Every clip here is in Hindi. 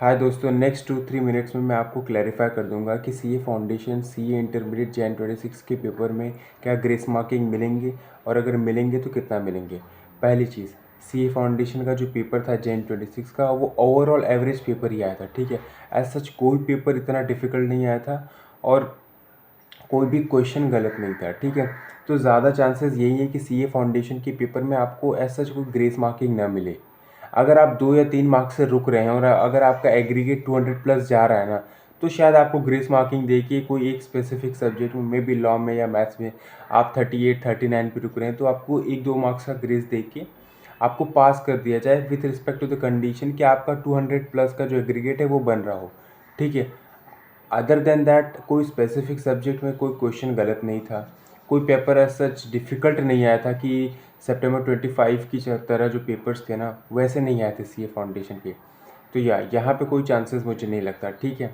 हाय दोस्तों, नेक्स्ट 2-3 मिनट्स में मैं आपको क्लैरिफाई कर दूंगा कि CA foundation, CA intermediate Jain 26 के पेपर में क्या ग्रेस मार्किंग मिलेंगे और अगर मिलेंगे तो कितना मिलेंगे। पहली चीज़, सीए फाउंडेशन का जो पेपर था जैन 26 का, वो ओवरऑल एवरेज पेपर ही आया था। ठीक है, एज सच कोई पेपर इतना डिफ़िकल्ट नहीं आया था और कोई भी क्वेश्चन गलत नहीं था। ठीक है, तो ज़्यादा चांसेस यही है कि सीए फाउंडेशन के पेपर में आपको एज सच कोई ग्रेस मार्किंग ना मिले। अगर आप 2 या 3 मार्क्स से रुक रहे हैं और अगर आपका एग्रीगेट 200 प्लस जा रहा है ना, तो शायद आपको ग्रेस मार्किंग दे के कोई एक स्पेसिफिक सब्जेक्ट में, मे बी लॉ में या मैथ्स में, आप 38-39 पे रुक रहे हैं, तो आपको 1-2 मार्क्स का ग्रेस दे के आपको पास कर दिया जाए with respect to the condition कि आपका 200 प्लस का जो एग्रीगेट है वो बन रहा हो। ठीक है, अदर देन दैट कोई स्पेसिफिक सब्जेक्ट में कोई क्वेश्चन गलत नहीं था, कोई पेपर एज सच डिफ़िकल्ट नहीं आया था कि सितंबर 25 की तरह जो पेपर्स थे ना वैसे नहीं आए थे सीए फाउंडेशन के। तो यहाँ पे कोई चांसेस मुझे नहीं लगता। ठीक है,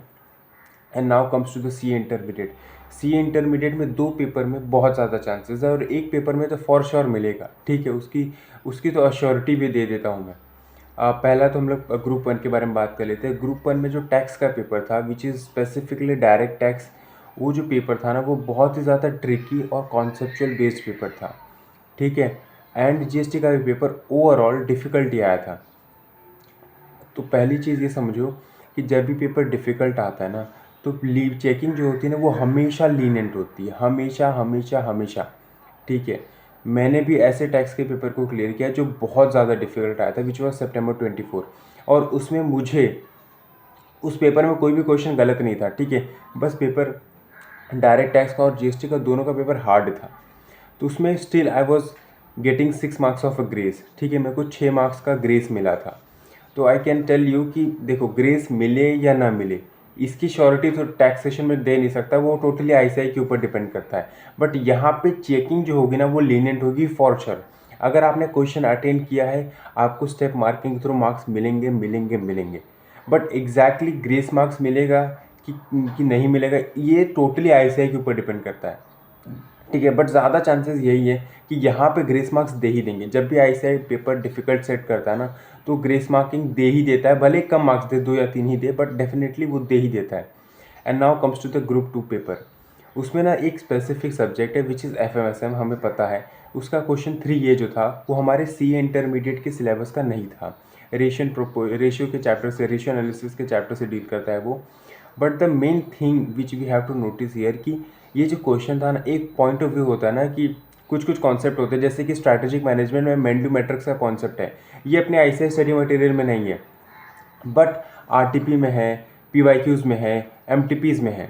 and now comes to the C intermediate. C intermediate में 2 पेपर में बहुत ज़्यादा चांसेस है और एक पेपर में तो फॉर श्योर मिलेगा। ठीक है, उसकी उसकी तो अश्योरिटी भी दे देता हूँ मैं। पहला तो हम लोग ग्रुप 1 के बारे में बात कर लेते हैं। ग्रुप 1 में जो टैक्स का पेपर था, which is specifically direct tax, वो जो पेपर था ना वो बहुत ही ज़्यादा ट्रिकी और कॉन्सेप्चुअल बेस्ड पेपर था। ठीक है, एंड जीएसटी का भी पेपर ओवरऑल डिफ़िकल्ट आया था। तो पहली चीज़ ये समझो कि जब भी पेपर डिफ़िकल्ट आता है ना, तो लीव चेकिंग जो होती है ना वो हमेशा लीनिएंट होती है, हमेशा हमेशा हमेशा। ठीक है, मैंने भी ऐसे टैक्स के पेपर को क्लियर किया जो बहुत ज़्यादा डिफ़िकल्ट आया था, विच वॉज सितंबर 24, और उसमें मुझे उस पेपर में कोई भी क्वेश्चन गलत नहीं था। ठीक है, बस पेपर डायरेक्ट टैक्स का और जीएसटी का दोनों का पेपर हार्ड था, तो उसमें still I was getting 6 marks of a grace. ठीक है, मेरे को 6 मार्क्स का ग्रेस मिला था। तो आई कैन टेल यू कि देखो, ग्रेस मिले या ना मिले इसकी श्योरिटी तो टैक्सेशन में दे नहीं सकता, वो टोटली आईसीआई के ऊपर डिपेंड करता है। बट यहाँ पे चेकिंग जो होगी ना वो लीनियंट होगी फॉर श्योर। अगर आपने क्वेश्चन अटेंड किया है, आपको स्टेप मार्किंग के थ्रू मार्क्स मिलेंगे मिलेंगे मिलेंगे। बट एग्जैक्टली ग्रेस मार्क्स मिलेगा कि नहीं मिलेगा, ये टोटली आईसीआई के ऊपर डिपेंड करता है। ठीक है, बट ज़्यादा चांसेस यही है कि यहाँ पे ग्रेस मार्क्स दे ही देंगे। जब भी आईसीआई पेपर डिफ़िकल्ट सेट करता है ना, तो ग्रेस मार्किंग दे ही देता है, भले कम मार्क्स दे, 2 या 3 ही दे, बट डेफिनेटली वो दे ही देता है। And now comes to the group 2 paper. उसमें ना एक स्पेसिफिक सब्जेक्ट है विच इज़ एफएमएसएम, हमें पता है। उसका क्वेश्चन 3 ये जो था वो हमारे सी इंटरमीडिएट के सिलेबस का नहीं था। रेशियो के चैप्टर से, रेशियो एनालिसिस के चैप्टर से डील करता है वो। But the main thing which we have to notice here कि ये जो क्वेश्चन था ना, एक पॉइंट ऑफ व्यू होता है ना कि कुछ कुछ कॉन्सेप्ट होते हैं, जैसे कि स्ट्रैटेजिक मैनेजमेंट में मेंडू मैट्रिक्स का कॉन्सेप्ट है, ये अपने आईसीआई स्टडी मटेरियल में नहीं है, बट आरटीपी में है, पीवाईक्यूज में है, एमटीपीज में है।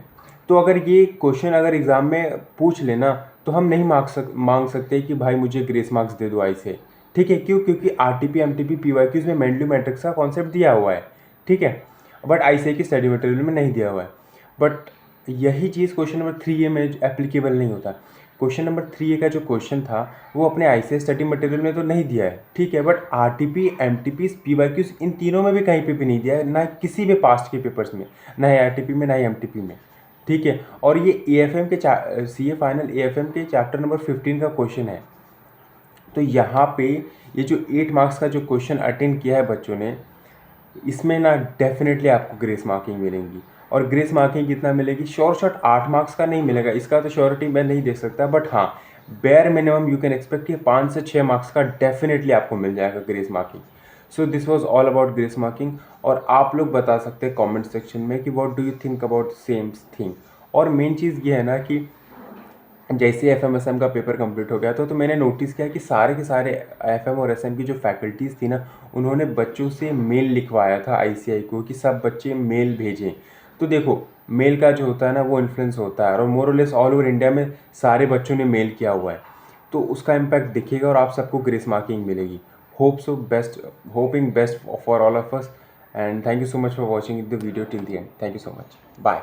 तो अगर ये क्वेश्चन अगर एग्जाम में पूछ लेना, तो हम नहीं मांग सकते कि भाई मुझे ग्रेस मार्क्स दे दो आईसीआई। ठीक है, क्यों? क्योंकि आरटीपी, एमटीपी, पीवाईक्यूज में मेंडू मैट्रिक्स का कॉन्सेप्ट दिया हुआ है। ठीक है, बट आईसीआई की स्टडी मटेरियल में नहीं दिया हुआ है। बट यही चीज़ क्वेश्चन नंबर 3A में एप्लीकेबल नहीं होता। क्वेश्चन नंबर 3A का जो क्वेश्चन था वो अपने आईसीआई स्टडी मटेरियल में तो नहीं दिया है। ठीक है, बट आरटीपी, एमटीपी, पीवाईक्यूज इन तीनों में भी कहीं पे भी नहीं दिया है, ना किसी भी पास्ट के पेपर्स में, ना ही आरटीपी में, ना ही एमटीपी में। ठीक है, और ये एएफएम के सीए फाइनल एएफएम के चैप्टर नंबर 15 का क्वेश्चन है। तो यहाँ पे ये जो 8 मार्क्स का जो क्वेश्चन अटेंड किया है बच्चों ने, इसमें ना डेफिनेटली आपको ग्रेस मार्किंग मिलेंगी। और ग्रेस मार्किंग कितना मिलेगी? श्योर शॉट 8 मार्क्स का नहीं मिलेगा, इसका तो श्योरिटी मैं नहीं दे सकता, बट हाँ, bare minimum you can expect कि 5 से 6 मार्क्स का डेफिनेटली आपको मिल जाएगा grace marking. So this was all about grace marking. और आप लोग बता सकते हैं कॉमेंट सेक्शन में कि what do you think about same thing. और मेन चीज़ ये है ना कि जैसे एफएमएसएम का पेपर कंप्लीट हो गया तो मैंने नोटिस किया कि सारे के सारे एफएम और एसएम की जो फैकल्टीज़ थी ना, उन्होंने बच्चों से मेल लिखवाया था आईसीआई को कि सब बच्चे मेल भेजें। तो देखो, मेल का जो होता है ना वो इन्फ्लुएंस होता है, और मोर और लेस ऑल ओवर इंडिया में सारे बच्चों ने मेल किया हुआ है, तो उसका इम्पैक्ट दिखेगा और आप सबको ग्रेस मार्किंग मिलेगी। Hope so best, hoping best for all of us, and thank you so much for watching the video till the end. Thank you so much, bye.